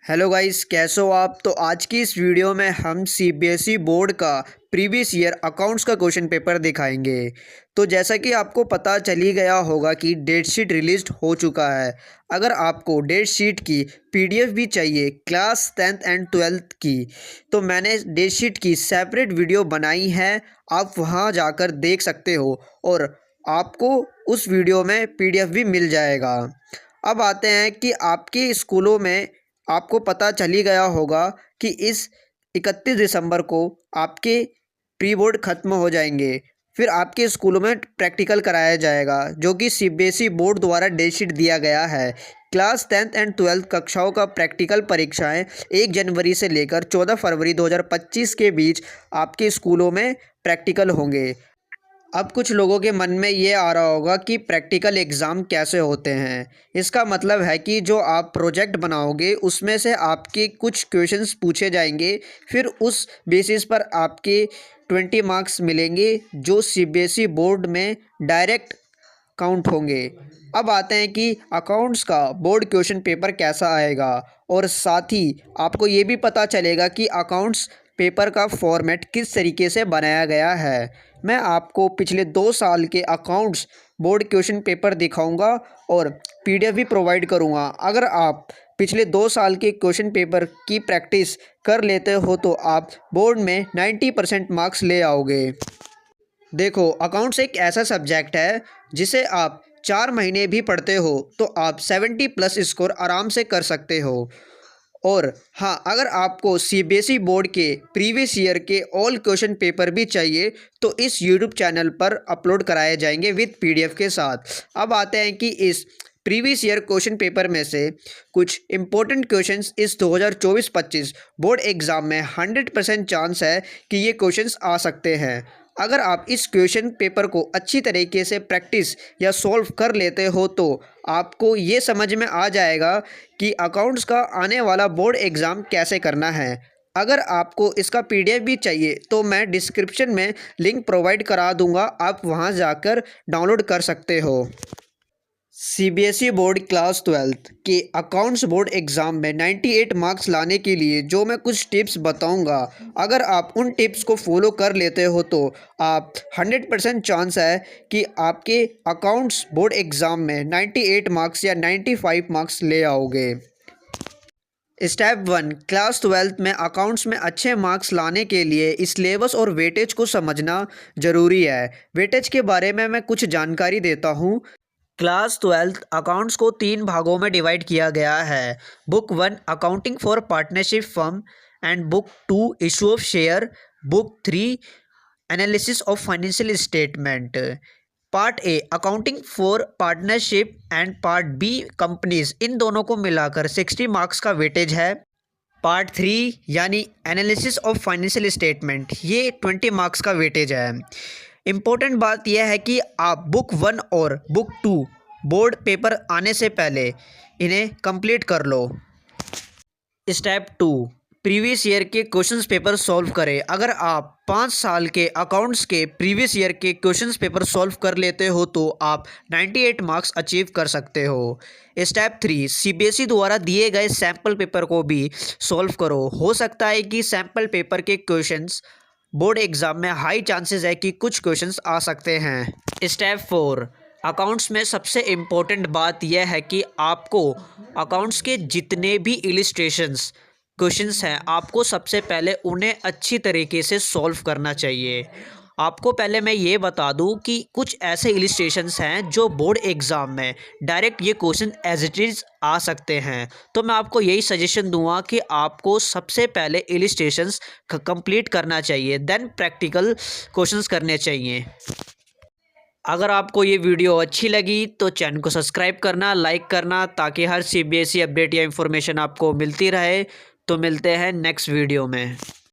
Hello guys, कैसे हो आप। तो आज की इस वीडियो में हम सीबीएसई बोर्ड का प्रीवियस ईयर अकाउंट्स का क्वेश्चन पेपर दिखाएंगे। तो जैसा कि आपको पता चली गया होगा कि डेट शीट रिलीज हो चुका है। अगर आपको डेट शीट की पीडीएफ भी चाहिए क्लास 10th एंड 12th की, तो मैंने डेट शीट की सेपरेट वीडियो बनाई है, आप वहां जाकर देख सकते हो और आपको उस वीडियो में पीडीएफ भी मिल जाएगा। अब आते हैं कि आपके स्कूलों में आपको पता चल ही गया होगा कि इस 31 दिसंबर को आपके प्री बोर्ड ख़त्म हो जाएंगे। फिर आपके स्कूलों में प्रैक्टिकल कराया जाएगा, जो कि सीबीएसई बोर्ड द्वारा डेट शीट दिया गया है। क्लास 10th एंड 12th कक्षाओं का प्रैक्टिकल परीक्षाएं 1 जनवरी से लेकर 14 फरवरी 2025 के बीच आपके स्कूलों में प्रैक्टिकल होंगे। अब कुछ लोगों के मन में ये आ रहा होगा कि प्रैक्टिकल एग्ज़ाम कैसे होते हैं। इसका मतलब है कि जो आप प्रोजेक्ट बनाओगे उसमें से आपके कुछ क्वेश्चंस पूछे जाएंगे, फिर उस बेसिस पर आपके 20 मार्क्स मिलेंगे, जो सीबीएसई बोर्ड में डायरेक्ट काउंट होंगे। अब आते हैं कि अकाउंट्स का बोर्ड क्वेश्चन पेपर कैसा आएगा, और साथ ही आपको ये भी पता चलेगा कि अकाउंट्स पेपर का फॉर्मेट किस तरीके से बनाया गया है। मैं आपको पिछले 2 साल के अकाउंट्स बोर्ड क्वेश्चन पेपर दिखाऊंगा और पीडीएफ भी प्रोवाइड करूंगा। अगर आप पिछले 2 साल के क्वेश्चन पेपर की प्रैक्टिस कर लेते हो तो आप बोर्ड में 90% मार्क्स ले आओगे। देखो, अकाउंट्स एक ऐसा सब्जेक्ट है जिसे आप 4 महीने भी पढ़ते हो तो आप 70+ स्कोर आराम से कर सकते हो। और हाँ, अगर आपको सीबीएसई बोर्ड के प्रीवियस ईयर के ऑल क्वेश्चन पेपर भी चाहिए तो इस यूट्यूब चैनल पर अपलोड कराए जाएंगे विद पीडीएफ के साथ। अब आते हैं कि इस प्रीवियस ईयर क्वेश्चन पेपर में से कुछ इंपॉर्टेंट क्वेश्चंस इस 2024-25 बोर्ड एग्ज़ाम में 100% चांस है कि ये क्वेश्चंस आ सकते हैं। अगर आप इस क्वेश्चन पेपर को अच्छी तरीके से प्रैक्टिस या सॉल्व कर लेते हो तो आपको ये समझ में आ जाएगा कि अकाउंट्स का आने वाला बोर्ड एग्ज़ाम कैसे करना है। अगर आपको इसका पीडीएफ भी चाहिए तो मैं डिस्क्रिप्शन में लिंक प्रोवाइड करा दूंगा, आप वहां जाकर डाउनलोड कर सकते हो। सीबीएसई बोर्ड क्लास 12th के अकाउंट्स बोर्ड एग्ज़ाम में 98 मार्क्स लाने के लिए जो मैं कुछ टिप्स बताऊंगा, अगर आप उन टिप्स को फॉलो कर लेते हो तो आप 100% चांस है कि आपके अकाउंट्स बोर्ड एग्ज़ाम में 98 मार्क्स या 95 मार्क्स ले आओगे। स्टेप 1, क्लास 12th में अकाउंट्स में अच्छे मार्क्स लाने के लिए सिलेबस और वेटेज को समझना ज़रूरी है। वेटेज के बारे में मैं कुछ जानकारी देता हूँ। क्लास 12th अकाउंट्स को 3 भागों में डिवाइड किया गया है। Book 1 accounting for partnership firm and book 2 issue of share, book 3 analysis of financial statement. Part A accounting for partnership and part B companies, इन दोनों को मिलाकर 60 मार्क्स का वेटेज है। पार्ट 3 यानी एनालिसिस ऑफ फाइनेंशियल स्टेटमेंट, ये 20 marks का weightage है। इम्पोर्टेंट बात यह है कि आप बुक 1 और बुक 2 बोर्ड पेपर आने से पहले इन्हें कंप्लीट कर लो। स्टेप 2, प्रीवियस ईयर के क्वेश्चंस पेपर सॉल्व करें। अगर आप 5 साल के अकाउंट्स के प्रीवियस ईयर के क्वेश्चंस पेपर सॉल्व कर लेते हो तो आप 98 मार्क्स अचीव कर सकते हो। स्टेप 3, सीबीएसई द्वारा दिए गए सैम्पल पेपर को भी सॉल्व करो। हो सकता है कि सैम्पल पेपर के क्वेश्चंस बोर्ड एग्ज़ाम में हाई चांसेस है कि कुछ क्वेश्चंस आ सकते हैं। स्टेप 4, अकाउंट्स में सबसे इम्पोर्टेंट बात यह है कि आपको अकाउंट्स के जितने भी इलिस्ट्रेशंस क्वेश्चंस हैं, आपको सबसे पहले उन्हें अच्छी तरीके से सॉल्व करना चाहिए। आपको पहले मैं ये बता दूं कि कुछ ऐसे इलिस्ट्रेशंस हैं जो बोर्ड एग्ज़ाम में डायरेक्ट ये क्वेश्चन एज इट इज़ आ सकते हैं। तो मैं आपको यही सजेशन दूंगा कि आपको सबसे पहले इलिस्ट्रेशंस कंप्लीट करना चाहिए, देन प्रैक्टिकल क्वेश्चंस करने चाहिए। अगर आपको ये वीडियो अच्छी लगी तो चैनल को सब्सक्राइब करना, लाइक करना, ताकि हर सीबीएसई अपडेट या इन्फॉर्मेशन आपको मिलती रहे। तो मिलते हैं नेक्स्ट वीडियो में।